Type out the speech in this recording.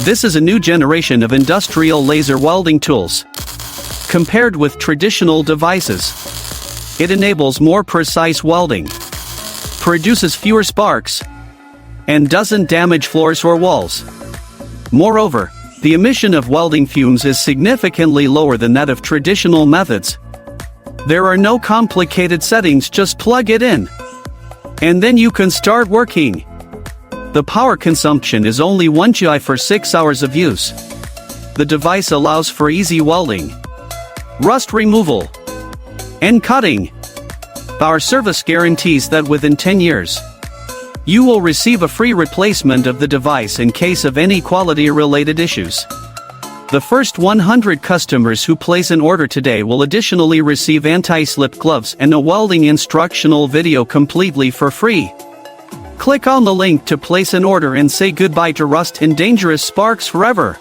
This is a new generation of industrial laser welding tools. Compared with traditional devices, it enables more precise welding, produces fewer sparks, and doesn't damage floors or walls. Moreover, the emission of welding fumes is significantly lower than that of traditional methods. There are no complicated settings, just plug it in, and then you can start working. The power consumption is only 1 Ji for 6 hours of use. The device allows for easy welding, rust removal, and cutting. Our service guarantees that within 10 years, you will receive a free replacement of the device in case of any quality-related issues. The first 100 customers who place an order today will additionally receive anti-slip gloves and a welding instructional video completely for free. Click on the link to place an order and say goodbye to rust and dangerous sparks forever.